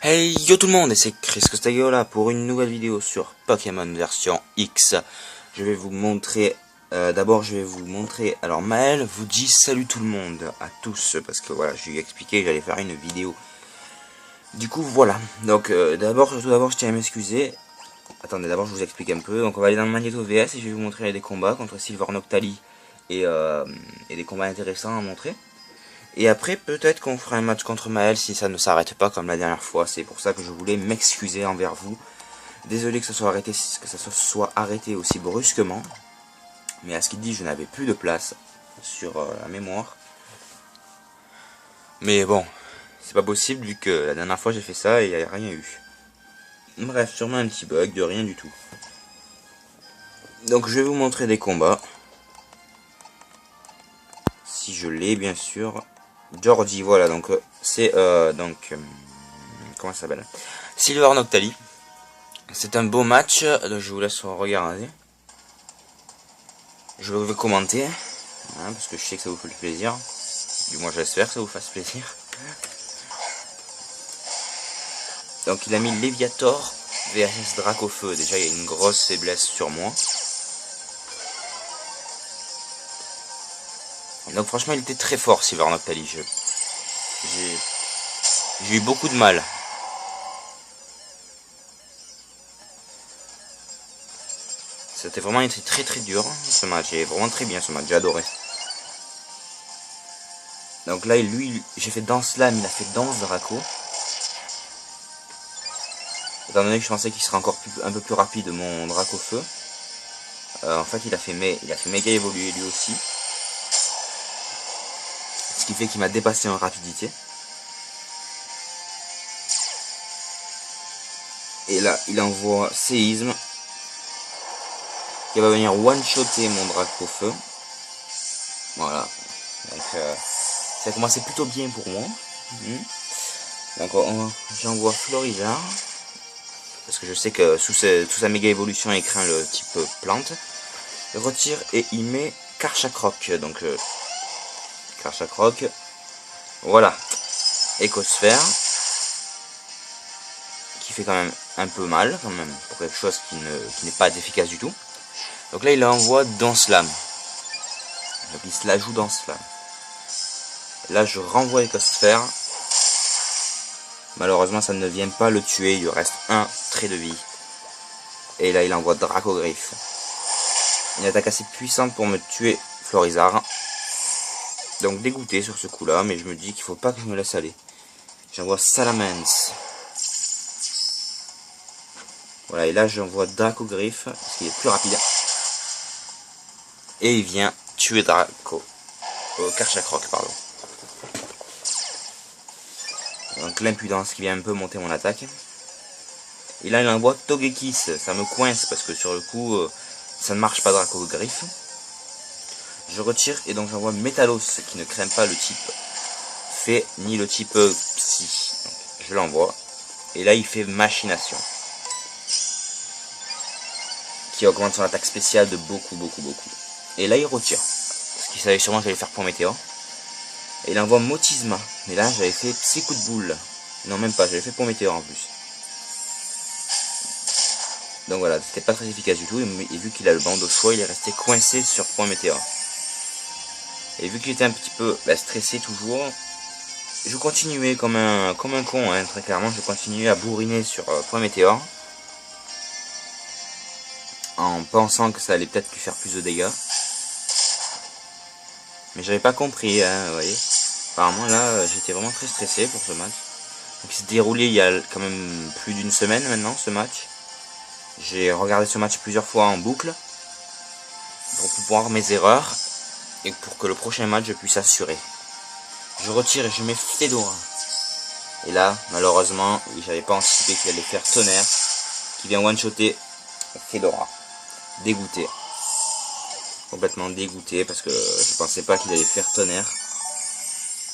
Hey yo tout le monde, et c'est Chris Costaglio là pour une nouvelle vidéo sur Pokémon version X. Je vais vous montrer, d'abord je vais vous montrer, alors Maël vous dit salut tout le monde, à tous, parce que voilà, je lui ai expliqué que j'allais faire une vidéo. Du coup voilà, donc tout d'abord je tiens à m'excuser. Attendez, d'abord je vous explique un peu, donc on va aller dans le Magneto VS et je vais vous montrer des combats contre Silver Noctali et des combats intéressants à montrer. Et après, peut-être qu'on fera un match contre Maël si ça ne s'arrête pas comme la dernière fois. C'est pour ça que je voulais m'excuser envers vous. Désolé que ça soit arrêté aussi brusquement. Mais à ce qu'il dit, je n'avais plus de place sur la mémoire. Mais bon, c'est pas possible vu que la dernière fois j'ai fait ça et il n'y a rien eu. Bref, sûrement un petit bug de rien du tout. Donc je vais vous montrer des combats. Si je l'ai bien sûr. Georgie, voilà, donc c'est comment ça s'appelle, Silver Noctali. C'est un beau match, je vous laisse regarder. Je vais commenter, hein, parce que je sais que ça vous fait plaisir. Du moins j'espère que ça vous fasse plaisir. Donc il a mis Léviator vs Dracofeu. Déjà il y a une grosse faiblesse sur moi. Donc franchement il était très fort Silver Noctali. J'ai eu beaucoup de mal. C'était vraiment été très dur ce match. J'ai vraiment très bien ce match, j'ai adoré. Donc là lui, j'ai fait Danse Lame, il a fait Danse Draco. Étant donné que je pensais qu'il serait encore un peu plus rapide mon Dracofeu. En fait il a fait méga évoluer lui aussi. Ce qui fait qu'il m'a dépassé en rapidité. Et là il envoie Séisme. Qui va venir one-shotter mon Dracofeu. Voilà. Donc ça a commencé plutôt bien pour moi. Donc j'envoie Florizard. Parce que je sais que sous sa méga évolution il craint le type plante. Il retire et il met Karchakroc. Donc Karchakroc. Voilà. Écosphère. Qui fait quand même un peu mal quand même. Pour quelque chose qui n'est pas efficace du tout. Donc là il envoie Danse Lame. Donc il se la joue Danse Lame. Là je renvoie Écosphère. Malheureusement ça ne vient pas le tuer. Il lui reste un trait de vie. Et là il envoie Dracogriffe. Une attaque assez puissante pour me tuer Florizard. Donc dégoûté sur ce coup là. Mais je me dis qu'il faut pas que je me laisse aller. J'envoie Salamence. Voilà, et là j'envoie Dracogriffe. Parce qu'il est plus rapide. Et il vient tuer Karchakroc, pardon. Donc l'impudence qui vient un peu monter mon attaque. Et là il envoie Togekiss. Ça me coince parce que sur le coup ça ne marche pas Dracogriffe. Je retire et donc j'envoie Métalos qui ne craint pas le type Fée ni le type Psy. Donc, je l'envoie. Et là il fait Machination. Qui augmente son attaque spéciale de beaucoup. Et là il retire. Parce qu'il savait sûrement que j'allais faire Point Météor. Et il envoie Motisma. Mais là j'avais fait Psy Coup de Boule. Non même pas, j'avais fait Point Météor en plus. Donc voilà, c'était pas très efficace du tout. Et vu qu'il a le bandeau choix, il est resté coincé sur Point Météor. Et vu qu'il était un petit peu stressé toujours, je continuais comme un con, hein, très clairement. Je continuais à bourriner sur Point Météor. En pensant que ça allait peut-être lui faire plus de dégâts. Mais j'avais pas compris, hein, vous voyez. Apparemment là, j'étais vraiment très stressé pour ce match. Donc il s'est déroulé il y a quand même plus d'une semaine maintenant, ce match. J'ai regardé ce match plusieurs fois en boucle. Pour pouvoir mes erreurs. Et pour que le prochain match je puisse assurer. Je retire et je mets Fedora. Et là, malheureusement, j'avais pas anticipé qu'il allait faire Tonnerre. Qui vient one-shotter Fedora. Dégoûté. Complètement dégoûté parce que je pensais pas qu'il allait faire Tonnerre.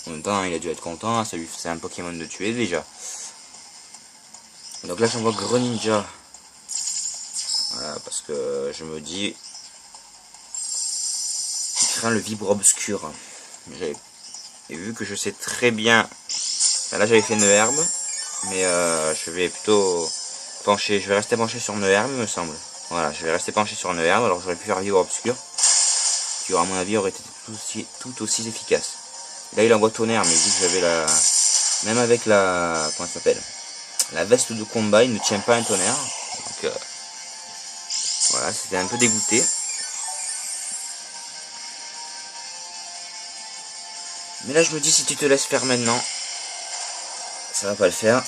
En même temps, il a dû être content, c'est un Pokémon de tuer déjà. Donc là, j'envoie Greninja. Voilà, parce que je me dis... il craint le vibre obscur. Et vu que je sais très bien... Enfin, là, j'avais fait une herbe. Mais je vais plutôt pencher, je vais rester penché sur Neuherbe, il me semble. Voilà, je vais rester penché sur Neuherbe, alors j'aurais pu faire Vivre Obscur, qui à mon avis aurait été tout aussi efficace. Là il envoie Tonnerre, mais vu que j'avais la... Même avec la... Comment ça s'appelle? La veste de combat, il ne tient pas un Tonnerre. Donc voilà, c'était un peu dégoûté. Mais là je me dis, si tu te laisses faire maintenant, ça va pas le faire.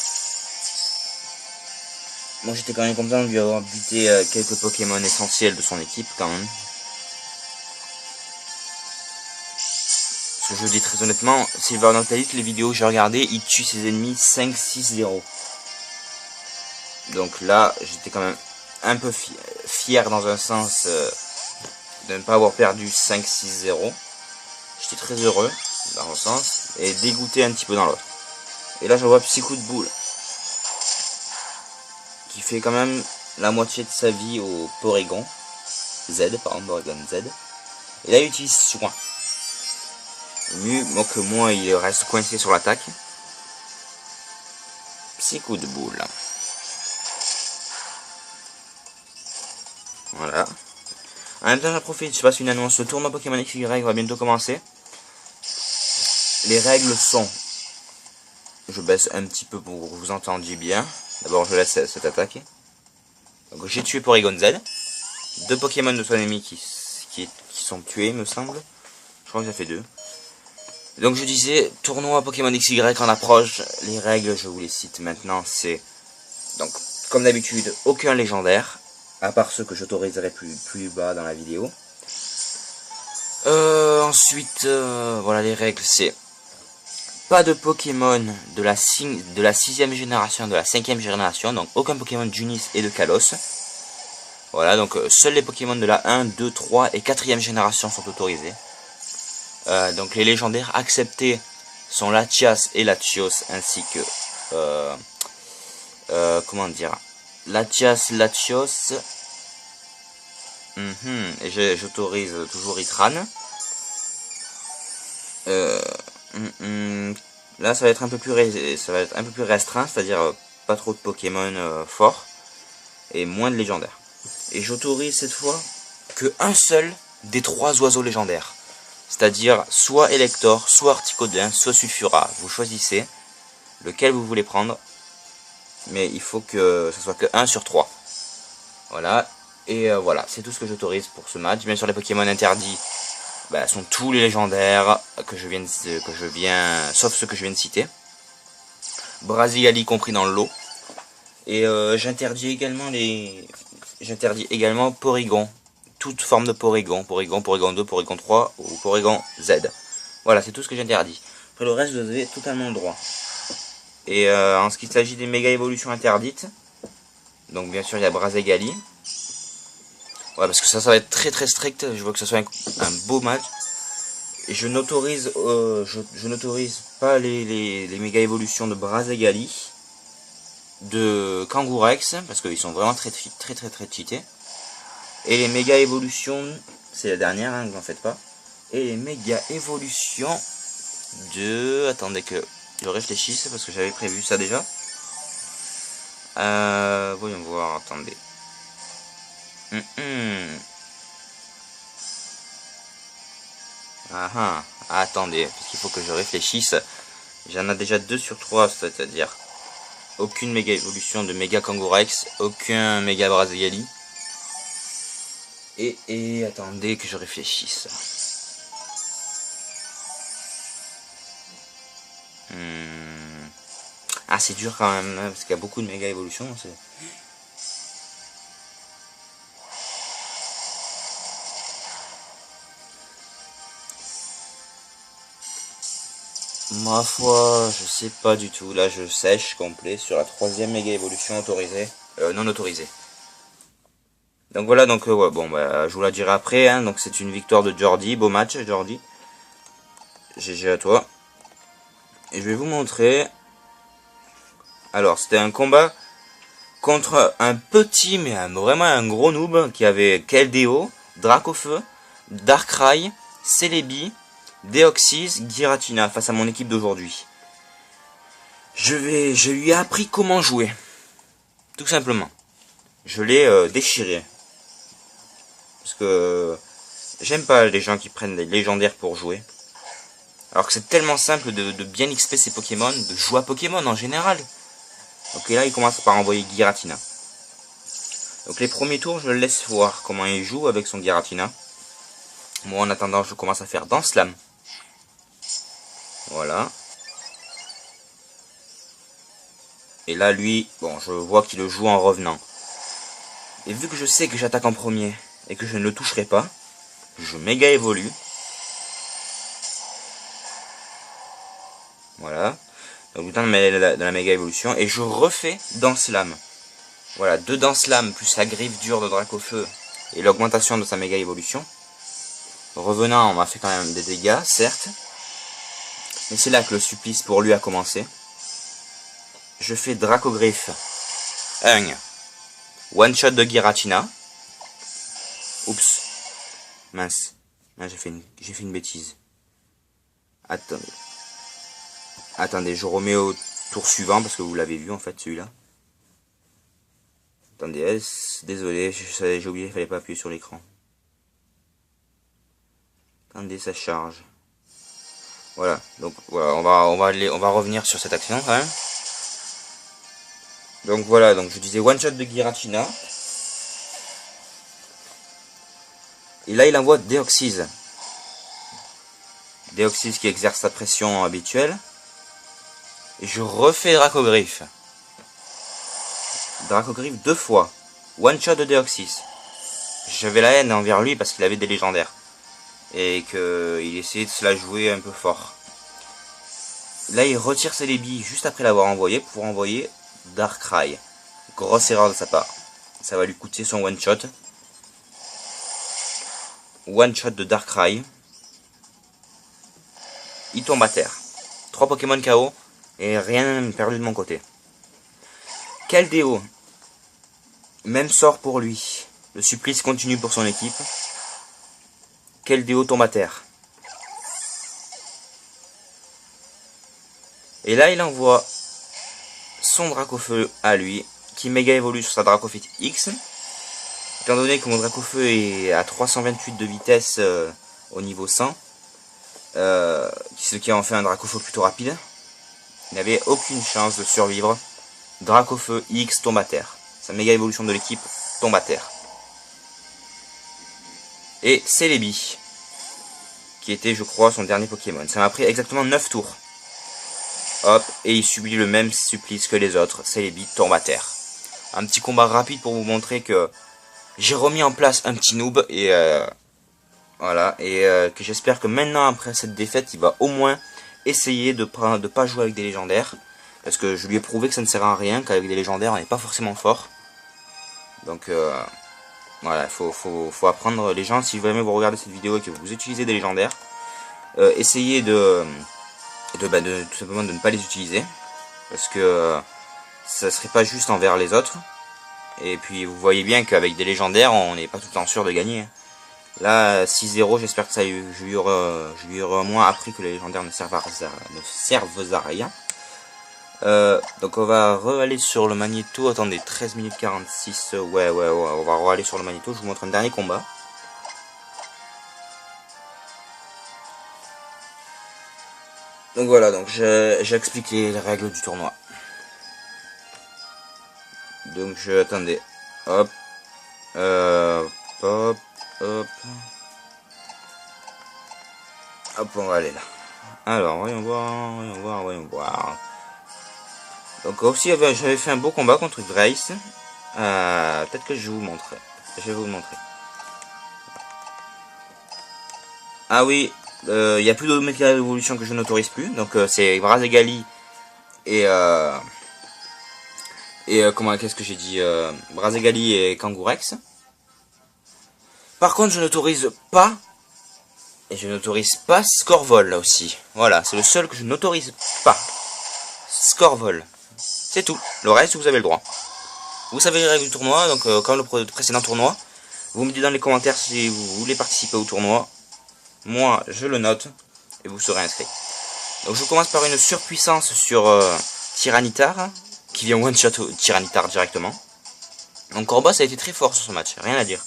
Moi j'étais quand même content de lui avoir buté quelques Pokémon essentiels de son équipe quand même. Parce que je dis très honnêtement, Sylvanoctalis, les vidéos que j'ai regardées, il tue ses ennemis 5-6-0. Donc là, j'étais quand même un peu fier dans un sens de ne pas avoir perdu 5-6-0. J'étais très heureux dans un sens et dégoûté un petit peu dans l'autre. Et là je vois Psy-Coup de Boule qui fait quand même la moitié de sa vie au Porygon Z, Porygon Z. Et là il utilise Soin. Mieux que moi il reste coincé sur l'attaque. Psy-Coup de Boule. Voilà. En même temps j'en profite, je passe une annonce, le tournoi Pokémon XY va bientôt commencer. Les règles sont... Je baisse un petit peu pour que vous entendiez bien. D'abord je laisse cette attaque. Donc j'ai tué Porygon Z. 2 Pokémon de son ennemi qui sont tués me semble. Je crois que ça fait 2. Donc je disais, tournoi Pokémon XY en approche. Les règles je vous les cite maintenant. C'est donc comme d'habitude aucun légendaire. À part ceux que j'autoriserai plus bas dans la vidéo. Ensuite voilà les règles c'est... Pas de Pokémon de la 6ème génération, de la 5ème génération, donc aucun Pokémon d'Unis et de Kalos. Voilà, donc seuls les Pokémon de la 1, 2, 3 et 4ème génération sont autorisés. Donc les légendaires acceptés sont Latias et Latios, ainsi que... comment dire, Latias, Latios... et j'autorise toujours Itran. Là ça va être un peu plus restreint, c'est-à-dire pas trop de Pokémon forts et moins de légendaires. Et j'autorise cette fois que un seul des 3 oiseaux légendaires, c'est-à-dire soit Elector, soit Articodin, soit Sulfura. Vous choisissez lequel vous voulez prendre, mais il faut que ça soit que 1 sur 3. Voilà, et voilà, c'est tout ce que j'autorise pour ce match. Bien sûr les Pokémon interdits, sont tous les légendaires que je viens, sauf ceux que je viens de citer. Brasigali compris dans le lot. Et j'interdis également Porygon. Toute forme de Porygon. Porygon 2, Porygon 3 ou Porygon Z. Voilà, c'est tout ce que j'interdis. Après le reste, vous avez totalement le droit. Et en ce qui s'agit des méga évolutions interdites, donc bien sûr il y a Brasigali. Ouais, parce que ça va être très très strict. Je veux que ce soit un beau match. Et je n'autorise pas les méga évolutions de Brasigali, de Kangourex, parce qu'ils sont vraiment très cheatés. Et les méga évolutions, c'est la dernière, hein, vous en faites pas. Et les méga évolutions de... Attendez que je réfléchisse, parce que j'avais prévu ça déjà. Voyons voir, attendez. Attendez, parce qu'il faut que je réfléchisse. J'en ai déjà 2 sur 3, c'est-à-dire aucune méga évolution de méga Kangourex, aucun méga Brasigali. Et attendez que je réfléchisse. Ah, c'est dur quand même, hein, parce qu'il y a beaucoup de méga évolutions. Ma foi, je sais pas du tout. Là, je sèche complet sur la 3ème méga évolution autorisée, non autorisée. Donc voilà, donc ouais, bon, je vous la dirai après. Hein, donc c'est une victoire de Jordi, beau match, Jordi. GG à toi. Et je vais vous montrer. Alors, c'était un combat contre un petit, mais vraiment un gros noob qui avait Keldeo, Dracofeu, Darkrai, Celebi, Deoxys, Giratina face à mon équipe d'aujourd'hui. Je lui ai appris comment jouer. Tout simplement. Je l'ai déchiré. Parce que j'aime pas les gens qui prennent des légendaires pour jouer. Alors que c'est tellement simple de bien XP ces Pokémon, de jouer à Pokémon en général. Ok, là il commence par envoyer Giratina. Donc les premiers tours, je le laisse voir comment il joue avec son Giratina. Moi en attendant, je commence à faire Danse Lame. Voilà. Et là lui, bon, je vois qu'il le joue en revenant. Et vu que je sais que j'attaque en premier et que je ne le toucherai pas, je méga évolue. Voilà. Donc le temps de la méga évolution. Et je refais Danse Lame. Voilà, 2 Danse Lame plus la griffe dure de Dracofeu et l'augmentation de sa méga évolution. Revenant, on m'a fait quand même des dégâts, certes. Mais c'est là que le supplice pour lui a commencé. Je fais Dracogriffe 1. One shot de Giratina. Oups. Mince. J'ai fait une bêtise. Attendez, je remets au tour suivant parce que vous l'avez vu en fait celui-là. Attendez, désolé, j'ai oublié, il fallait pas appuyer sur l'écran. Attendez, ça charge. Voilà, donc voilà, on va revenir sur cette action quand même. Donc voilà, donc je disais one shot de Giratina. Et là il envoie Deoxys. Deoxys qui exerce sa pression habituelle. Et je refais Dracogriffe. Dracogriffe 2 fois. One shot de Deoxys. J'avais la haine envers lui parce qu'il avait des légendaires. Et qu'il essayait de se la jouer un peu fort. Là il retire ses lébilles juste après l'avoir envoyé pour envoyer Darkrai. Grosse erreur de sa part. Ça va lui coûter son one shot. One shot de Darkrai. Il tombe à terre. 3 Pokémon KO et rien perdu de mon côté. Keldeo. Même sort pour lui. Le supplice continue pour son équipe. Keldeo tombe à terre. Et là il envoie son Dracofeu à lui, qui méga évolue sur sa Dracofeu X. Étant donné que mon Dracofeu est à 328 de vitesse au niveau 100, ce qui en fait un Dracofeu plutôt rapide, il n'avait aucune chance de survivre. Dracofeu X tombe à terre. Sa méga évolution de l'équipe tombe à terre. Et Celebi, qui était je crois son dernier Pokémon. Ça m'a pris exactement 9 tours. Hop, et il subit le même supplice que les autres. Celebi tombe à terre. Un petit combat rapide pour vous montrer que j'ai remis en place un petit noob. Et voilà, et que j'espère que maintenant après cette défaite, il va au moins essayer de pas jouer avec des légendaires. Parce que je lui ai prouvé que ça ne sert à rien, qu'avec des légendaires on n'est pas forcément fort. Donc voilà, il faut apprendre les gens. Si jamais vous regardez cette vidéo et que vous utilisez des légendaires, essayez tout simplement de ne pas les utiliser. Parce que ça serait pas juste envers les autres. Et puis vous voyez bien qu'avec des légendaires on n'est pas tout le temps sûr de gagner. Là 6-0, j'espère que je lui aurai au moins appris que les légendaires ne servent à rien. Donc on va re-aller sur le magnéto. Attendez, 13 minutes 46. Ouais, on va re-aller sur le magnéto. Je vous montre un dernier combat. Donc voilà, donc j'explique les règles du tournoi. Donc attendez. Hop. Hop. Hop, on va aller là. Alors, voyons voir. Donc aussi j'avais fait un beau combat contre Grace. Peut-être que je vais vous montrer. Ah oui, il n'y a plus de méga évolution que je n'autorise plus. Donc c'est Brazegali et qu'est-ce que j'ai dit, Brazegali et Kangourex. Par contre je n'autorise pas. Et je n'autorise pas Scorvol là aussi. Voilà, c'est le seul que je n'autorise pas. Scorvol. C'est tout. Le reste, vous avez le droit. Vous savez les règles du tournoi, donc comme le précédent tournoi. Vous me dites dans les commentaires si vous voulez participer au tournoi. Moi, je le note. Et vous serez inscrit. Donc je commence par une surpuissance sur Tyranitar, qui vient one-shot Tyranitar directement. Donc Corboss a été très fort sur ce match, rien à dire.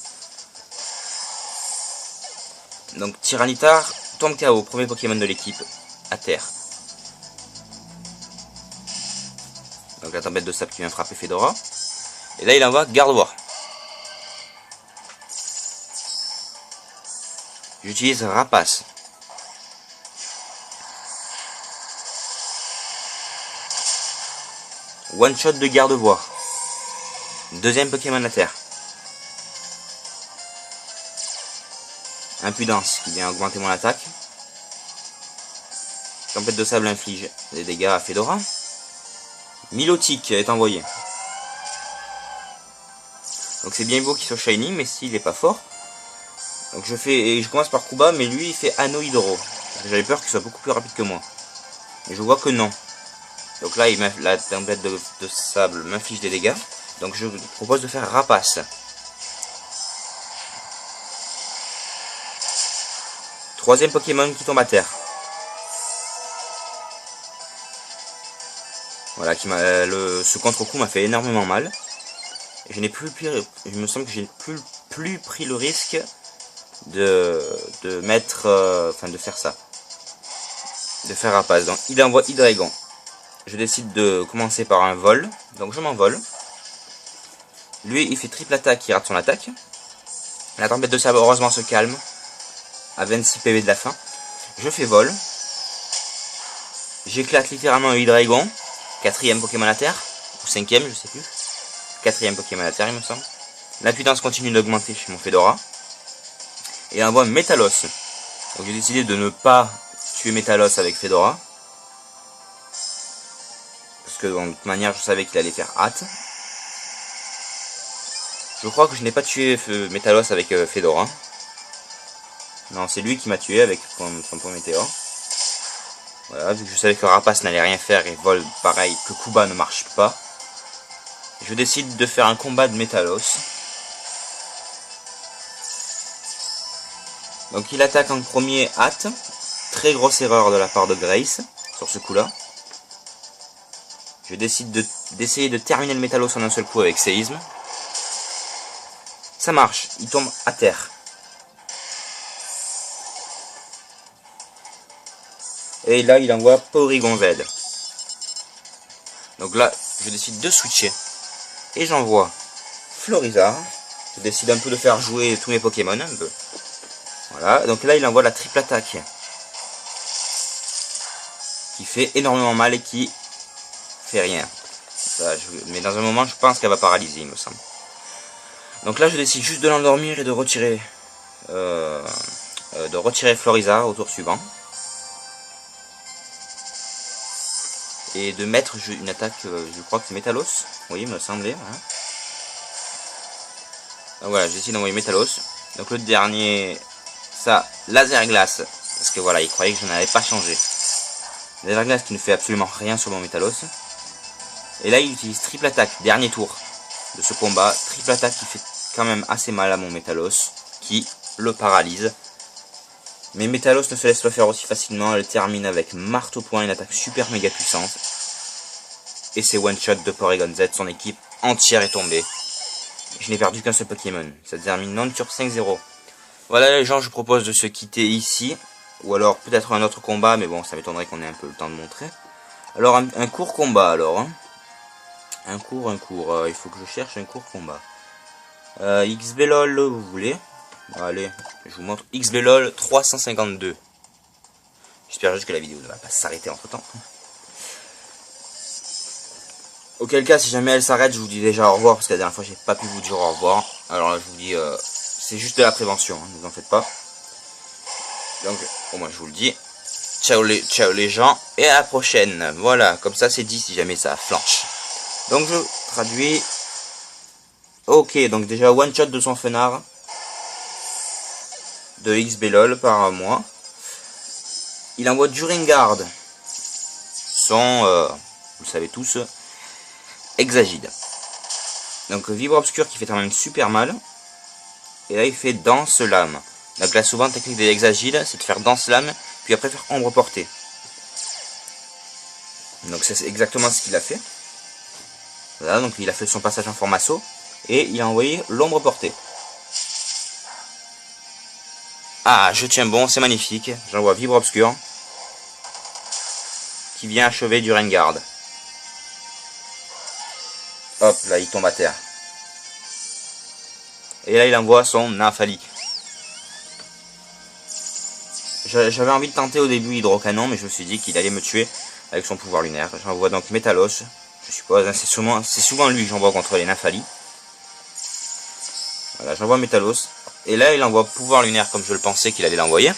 Donc Tyranitar tombe KO, premier Pokémon de l'équipe, à terre. Donc la tempête de sable qui vient frapper Fedora. Et là il envoie Gardevoir. J'utilise Rapace. One shot de Gardevoir. Deuxième Pokémon à terre. Impudence qui vient augmenter mon attaque. Tempête de sable inflige des dégâts à Fedora. Milotic est envoyé. Donc c'est bien beau qu'il soit shiny, mais s'il n'est pas fort. Donc je commence par Kuba, mais lui il fait Anneau Hydro. J'avais peur qu'il soit beaucoup plus rapide que moi. Mais je vois que non. Donc là la tempête de sable m'inflige des dégâts. Donc je vous propose de faire Rapace. Troisième Pokémon qui tombe à terre. Voilà, ce contre-coup m'a fait énormément mal. Et je me semble que j'ai plus pris le risque de mettre, de faire ça. De faire Rapace. Donc il envoie Hydreigon. Je décide de commencer par un vol. Donc je m'envole. Lui il fait triple attaque, il rate son attaque. La tempête de sable heureusement se calme. À 26 PV de la fin. Je fais vol. J'éclate littéralement un Hydreigon. Quatrième Pokémon à terre. Ou cinquième, je sais plus. Quatrième Pokémon à terre, il me semble. L'impudence continue d'augmenter chez mon Fedora. Et il envoie Métalos. Donc j'ai décidé de ne pas tuer Métalos avec Fedora. Parce que de toute manière, je savais qu'il allait faire hâte. Je crois que je n'ai pas tué Métalos avec Fedora. Non, c'est lui qui m'a tué avec son point météore. Voilà, vu que je savais que Rapace n'allait rien faire et vol pareil que Kuba ne marche pas. Je décide de faire un combat de Métalos. Donc il attaque en premier hâte. Très grosse erreur de la part de Grace sur ce coup-là. Je décide d'essayer de terminer le Métalos en un seul coup avec séisme. Ça marche, il tombe à terre. Et là, il envoie Porygon Z. Donc là, je décide de switcher. Et j'envoie Florizard. Je décide un peu de faire jouer tous mes Pokémon. Un peu. Voilà, donc là, il envoie la triple attaque. Qui fait énormément mal et qui fait rien. Mais dans un moment, je pense qu'elle va paralyser, il me semble. Donc là, je décide juste de l'endormir et de retirer Florizard au tour suivant. Et de mettre une attaque, je crois que c'est Métalos. Oui, il me semblait. Hein. Donc voilà, j'essaie d'envoyer Métalos. Donc le dernier, ça, Laser Glace. Parce que voilà, il croyait que je n'avais pas changé. Laser Glace qui ne fait absolument rien sur mon Métalos. Et là, il utilise triple attaque, dernier tour de ce combat. Triple attaque qui fait quand même assez mal à mon Métalos, qui le paralyse. Mais Métalos ne se laisse pas faire aussi facilement, elle termine avec marteau-point, une attaque super méga puissante. Et c'est one shot de Porygon Z, son équipe entière est tombée. Je n'ai perdu qu'un seul Pokémon, ça termine non sur 5-0. Voilà les gens, je propose de se quitter ici. Ou alors peut-être un autre combat, mais bon ça m'étonnerait qu'on ait un peu le temps de montrer. Alors un court combat alors. Hein. Un court, il faut que je cherche un court combat. XBLOL vous voulez? Allez, je vous montre XBLOL 352. J'espère juste que la vidéo ne va pas s'arrêter entre temps. Auquel cas, si jamais elle s'arrête, je vous dis déjà au revoir, parce que la dernière fois j'ai pas pu vous dire au revoir. Alors là, je vous dis, c'est juste de la prévention, hein, ne vous en faites pas. Donc, au moins je vous le dis. Ciao les gens, et à la prochaine. Voilà, comme ça c'est dit si jamais ça flanche. Donc je traduis. Ok, donc déjà one shot de son fenard. De XBLOL par mois. Il envoie Duringard. Son, vous le savez tous, Exagide. Donc Vibre Obscur qui fait quand même super mal. Et là il fait Danse Lame. Donc là souvent la technique des Exagides c'est de faire Danse Lame, puis après faire Ombre Portée. Donc c'est exactement ce qu'il a fait. Voilà, donc il a fait son passage en format saut. Et il a envoyé l'ombre portée. Ah, je tiens bon, c'est magnifique. J'envoie Vibre Obscur. Qui vient achever du Rengarde. Hop, là il tombe à terre. Et là il envoie son Nymphalie. J'avais envie de tenter au début Hydrocanon, mais je me suis dit qu'il allait me tuer avec son pouvoir lunaire. J'envoie donc Métalos, je suppose, hein, c'est souvent lui que j'envoie contre les Nymphalies. Voilà, j'envoie Métalos. Et là il envoie pouvoir lunaire comme je le pensais qu'il allait l'envoyer.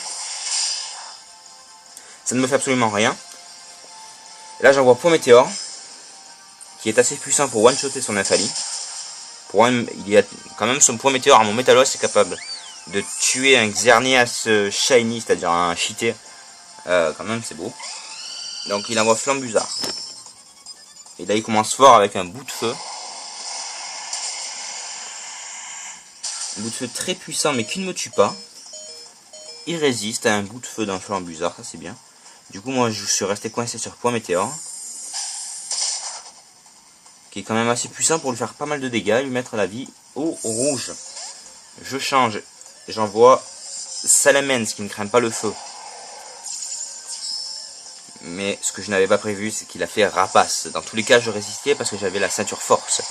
Ça ne me fait absolument rien. Et là j'envoie Point Météore, qui est assez puissant pour one-shotter son Nymphalie. Il y a quand même son Point Météore à mon Métalos est capable de tuer un Xerneas Shiny, c'est-à-dire un cheaté. Quand même c'est beau. Donc il envoie Flambuzard. Et là il commence fort avec un bout de feu. Un bout de feu très puissant mais qui ne me tue pas. Il résiste à un bout de feu d'un Flambuzard, ça c'est bien. Du coup moi je suis resté coincé sur Point Météore. Qui est quand même assez puissant pour lui faire pas mal de dégâts et lui mettre la vie au rouge. Je change. J'envoie Salamence qui ne craint pas le feu. Mais ce que je n'avais pas prévu, c'est qu'il a fait Rapace. Dans tous les cas, je résistais parce que j'avais la ceinture force.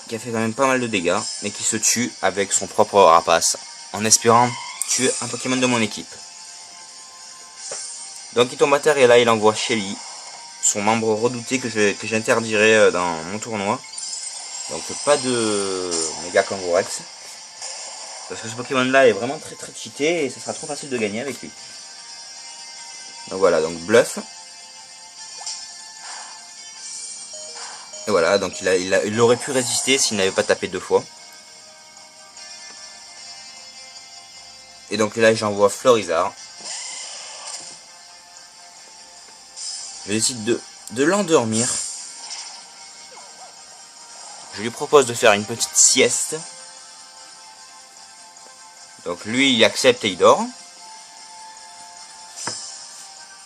Qui a fait quand même pas mal de dégâts, mais qui se tue avec son propre Rapace. En espérant tuer un Pokémon de mon équipe. Donc il tombe à terre et là il envoie Shelly. Son membre redouté que j'interdirai dans mon tournoi. Donc pas de Mega Kangorex. Parce que ce Pokémon là est vraiment très cheaté et ce sera trop facile de gagner avec lui. Donc voilà, donc bluff. Et voilà, donc il aurait pu résister s'il n'avait pas tapé 2 fois. Et donc là j'envoie Florizard. Je décide de l'endormir. Je lui propose de faire une petite sieste. Donc lui il accepte et il dort.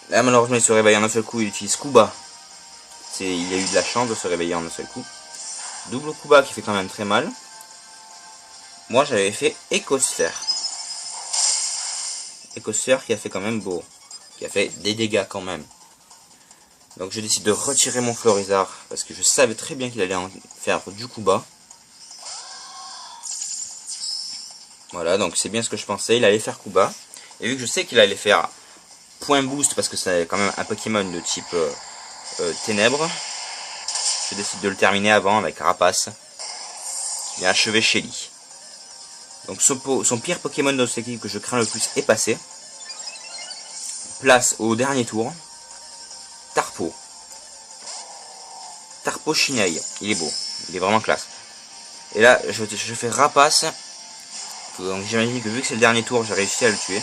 Là malheureusement il se réveille en un seul coup, il utilise Kuba. Il a eu de la chance de se réveiller en un seul coup. Double Kuba qui fait quand même très mal. Moi j'avais fait Écosphère. Écosphère qui a fait quand même beau. Qui a fait des dégâts quand même. Donc je décide de retirer mon Florizard. Parce que je savais très bien qu'il allait en faire du Kuba. Voilà, donc c'est bien ce que je pensais. Il allait faire Kuba. Et vu que je sais qu'il allait faire Point Boost, parce que c'est quand même un Pokémon de type Ténèbres, je décide de le terminer avant avec Rapace. Qui vient achever Shelly. Donc son pire Pokémon de cette équipe que je crains le plus est passé. Place au dernier tour. Tarpo. Tarpo Chinaille. Il est beau. Il est vraiment classe. Et là, je fais Rapace. Donc j'imagine que vu que c'est le dernier tour, j'ai réussi à le tuer.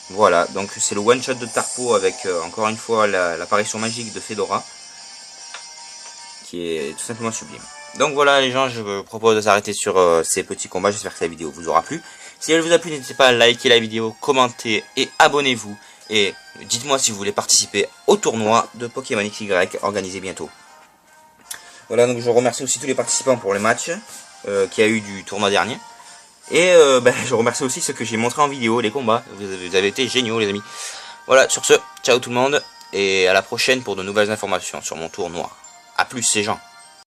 Voilà, donc c'est le one shot de Tarpo avec encore une fois l'apparition magique de Fedora. Qui est tout simplement sublime. Donc voilà les gens, je vous propose de s'arrêter sur ces petits combats. J'espère que la vidéo vous aura plu. Si elle vous a plu, n'hésitez pas à liker la vidéo, commenter et abonnez-vous. Et dites-moi si vous voulez participer au tournoi de Pokémon XY organisé bientôt. Voilà, donc je remercie aussi tous les participants pour les matchs qu'il y a eu du tournoi dernier. Et je remercie aussi ceux que j'ai montré en vidéo, les combats. Vous avez été géniaux les amis. Voilà, sur ce, ciao tout le monde. Et à la prochaine pour de nouvelles informations sur mon tournoi. A plus ces gens.